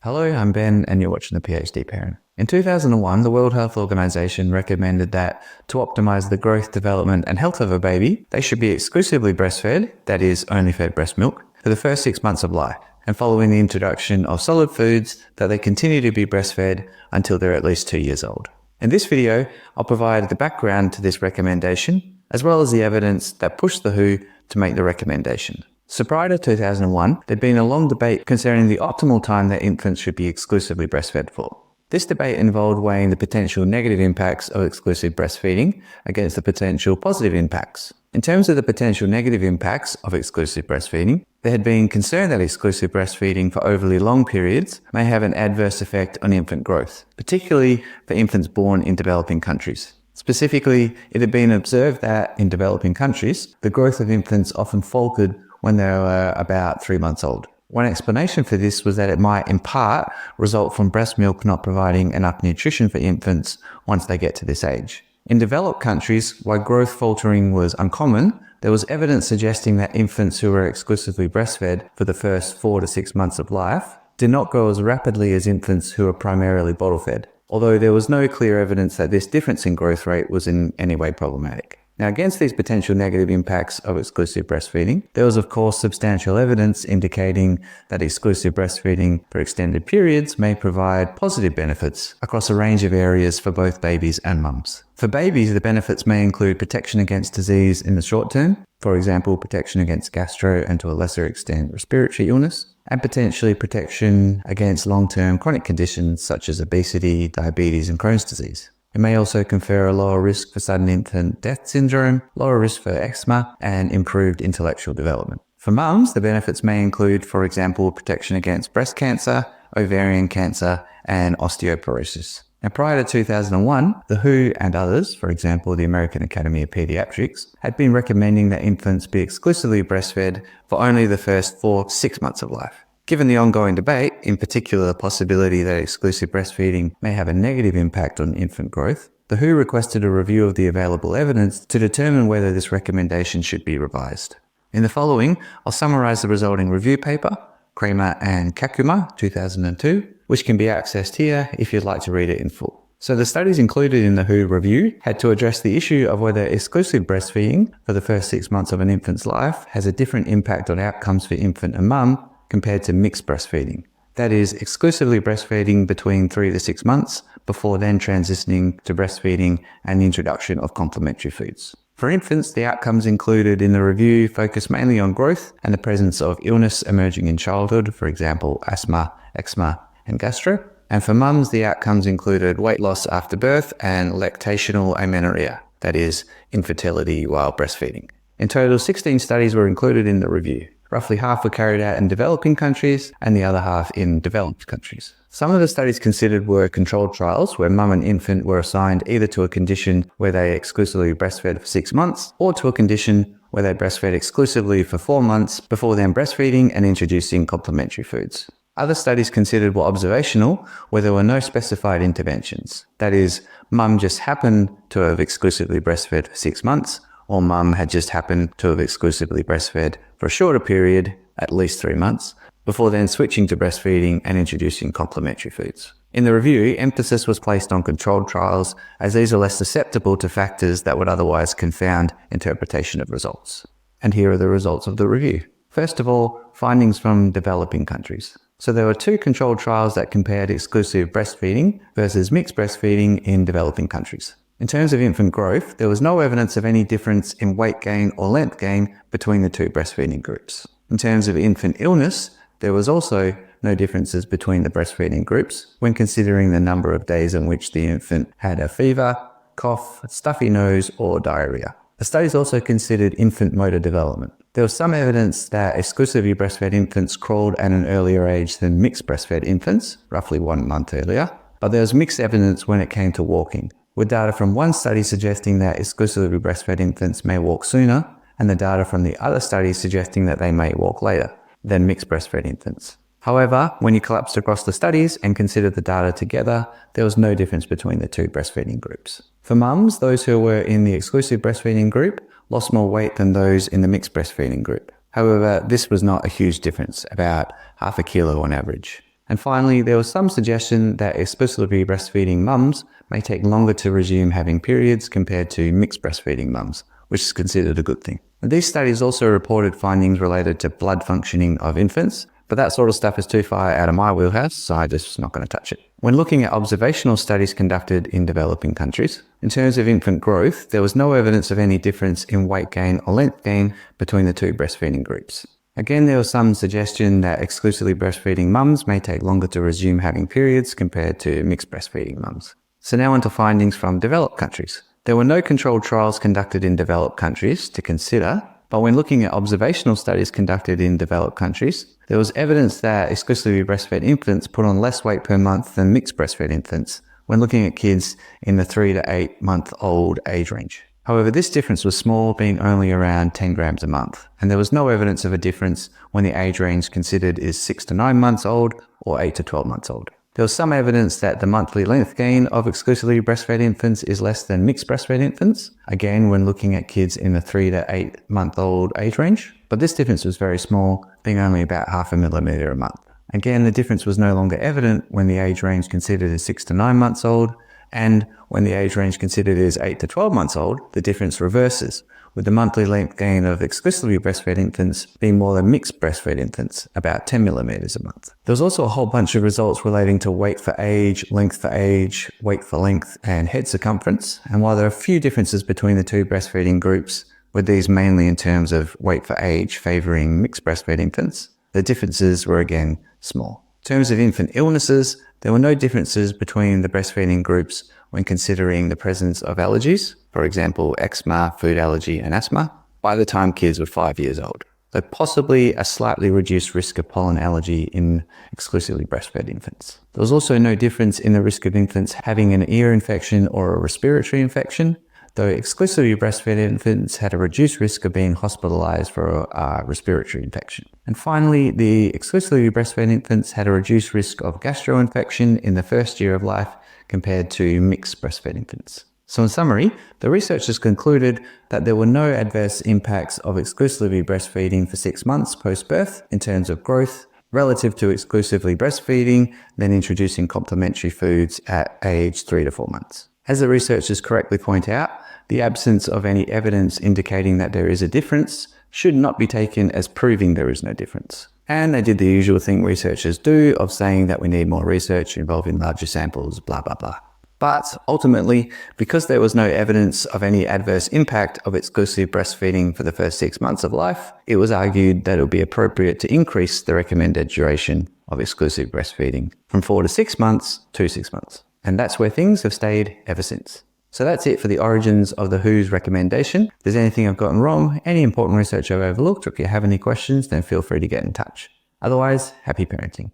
Hello, I'm Ben and you're watching The PhD Parent. In 2001, the World Health Organization recommended that to optimize the growth, development and health of a baby, they should be exclusively breastfed, that is, only fed breast milk, for the first 6 months of life, and following the introduction of solid foods, that they continue to be breastfed until they're at least 2 years old. In this video, I'll provide the background to this recommendation, as well as the evidence that pushed the WHO to make the recommendation. So prior to 2001, there'd been a long debate concerning the optimal time that infants should be exclusively breastfed for. This debate involved weighing the potential negative impacts of exclusive breastfeeding against the potential positive impacts. In terms of the potential negative impacts of exclusive breastfeeding, there had been concern that exclusive breastfeeding for overly long periods may have an adverse effect on infant growth, particularly for infants born in developing countries. Specifically, it had been observed that in developing countries, the growth of infants often faltered when they were about 3 months old. One explanation for this was that it might in part result from breast milk not providing enough nutrition for infants once they get to this age. In developed countries, while growth faltering was uncommon, there was evidence suggesting that infants who were exclusively breastfed for the first 4 to 6 months of life did not grow as rapidly as infants who were primarily bottle-fed, although there was no clear evidence that this difference in growth rate was in any way problematic. Now, against these potential negative impacts of exclusive breastfeeding, there was of course substantial evidence indicating that exclusive breastfeeding for extended periods may provide positive benefits across a range of areas for both babies and mums. For babies, the benefits may include protection against disease in the short term, for example, protection against gastro and to a lesser extent respiratory illness, and potentially protection against long-term chronic conditions such as obesity, diabetes and Crohn's disease. It may also confer a lower risk for sudden infant death syndrome, lower risk for eczema, and improved intellectual development. For mums, the benefits may include, for example, protection against breast cancer, ovarian cancer, and osteoporosis. Now, prior to 2001, the WHO and others, for example, the American Academy of Pediatrics, had been recommending that infants be exclusively breastfed for only the first 4 to 6 months of life. Given the ongoing debate, in particular the possibility that exclusive breastfeeding may have a negative impact on infant growth, the WHO requested a review of the available evidence to determine whether this recommendation should be revised. In the following, I'll summarize the resulting review paper, Kramer and Kakuma, 2002, which can be accessed here if you'd like to read it in full. So the studies included in the WHO review had to address the issue of whether exclusive breastfeeding for the first 6 months of an infant's life has a different impact on outcomes for infant and mum compared to mixed breastfeeding. That is, exclusively breastfeeding between 3 to 6 months before then transitioning to breastfeeding and the introduction of complementary foods. For infants, the outcomes included in the review focus mainly on growth and the presence of illness emerging in childhood, for example, asthma, eczema, and gastro. And for mums, the outcomes included weight loss after birth and lactational amenorrhea, that is, infertility while breastfeeding. In total, 16 studies were included in the review. Roughly half were carried out in developing countries and the other half in developed countries. Some of the studies considered were controlled trials where mum and infant were assigned either to a condition where they exclusively breastfed for 6 months or to a condition where they breastfed exclusively for 4 months before then breastfeeding and introducing complementary foods. Other studies considered were observational, where there were no specified interventions. That is, mum just happened to have exclusively breastfed for 6 months, or mum had just happened to have exclusively breastfed for a shorter period, at least 3 months, before then switching to breastfeeding and introducing complementary foods. In the review, emphasis was placed on controlled trials, as these are less susceptible to factors that would otherwise confound interpretation of results. And here are the results of the review. First of all, findings from developing countries. So there were 2 controlled trials that compared exclusive breastfeeding versus mixed breastfeeding in developing countries. In terms of infant growth, there was no evidence of any difference in weight gain or length gain between the 2 breastfeeding groups. In terms of infant illness, there was also no differences between the breastfeeding groups when considering the number of days in which the infant had a fever, cough, stuffy nose, or diarrhea. The studies also considered infant motor development. There was some evidence that exclusively breastfed infants crawled at an earlier age than mixed breastfed infants, roughly 1 month earlier, but there was mixed evidence when it came to walking, with data from one study suggesting that exclusively breastfed infants may walk sooner, and the data from the other study suggesting that they may walk later than mixed breastfed infants. However, when you collapsed across the studies and considered the data together, there was no difference between the 2 breastfeeding groups. For mums, those who were in the exclusive breastfeeding group lost more weight than those in the mixed breastfeeding group. However, this was not a huge difference, about half a kilo on average. And finally, there was some suggestion that exclusively breastfeeding mums may take longer to resume having periods compared to mixed breastfeeding mums, which is considered a good thing. And these studies also reported findings related to blood functioning of infants, but that sort of stuff is too far out of my wheelhouse, so I'm just not going to touch it. When looking at observational studies conducted in developing countries, in terms of infant growth, there was no evidence of any difference in weight gain or length gain between the two breastfeeding groups. Again, there was some suggestion that exclusively breastfeeding mums may take longer to resume having periods compared to mixed breastfeeding mums. So now onto findings from developed countries. There were no controlled trials conducted in developed countries to consider, but when looking at observational studies conducted in developed countries, there was evidence that exclusively breastfed infants put on less weight per month than mixed breastfed infants when looking at kids in the 3 to 8 month old age range. However, this difference was small, being only around 10 grams a month, and there was no evidence of a difference when the age range considered is 6 to 9 months old or 8 to 12 months old. There was some evidence that the monthly length gain of exclusively breastfed infants is less than mixed breastfed infants, again when looking at kids in the 3 to 8 month old age range, but this difference was very small, being only about 0.5 millimeter a month. Again, the difference was no longer evident when the age range considered is 6 to 9 months old, and when the age range considered is 8 to 12 months old, the difference reverses, with the monthly length gain of exclusively breastfed infants being more than mixed breastfed infants, about 10 millimeters a month. There was also a whole bunch of results relating to weight for age, weight for length, and head circumference. And while there are a few differences between the two breastfeeding groups, with these mainly in terms of weight for age favoring mixed breastfed infants, the differences were again small. In terms of infant illnesses, there were no differences between the breastfeeding groups when considering the presence of allergies, for example, eczema, food allergy, and asthma, by the time kids were 5 years old. Though possibly a slightly reduced risk of pollen allergy in exclusively breastfed infants. There was also no difference in the risk of infants having an ear infection or a respiratory infection, though exclusively breastfed infants had a reduced risk of being hospitalized for a respiratory infection. And finally, the exclusively breastfed infants had a reduced risk of gastroinfection in the first year of life compared to mixed breastfed infants. So in summary, the researchers concluded that there were no adverse impacts of exclusively breastfeeding for 6 months post-birth in terms of growth relative to exclusively breastfeeding, then introducing complementary foods at age 3 to 4 months. As the researchers correctly point out, the absence of any evidence indicating that there is a difference should not be taken as proving there is no difference. And they did the usual thing researchers do of saying that we need more research involving larger samples, blah, blah, blah. But ultimately, because there was no evidence of any adverse impact of exclusive breastfeeding for the first 6 months of life, it was argued that it would be appropriate to increase the recommended duration of exclusive breastfeeding from 4 to 6 months to 6 months. And that's where things have stayed ever since. So that's it for the origins of the WHO's recommendation. If there's anything I've gotten wrong, any important research I've overlooked, or if you have any questions, then feel free to get in touch. Otherwise, happy parenting.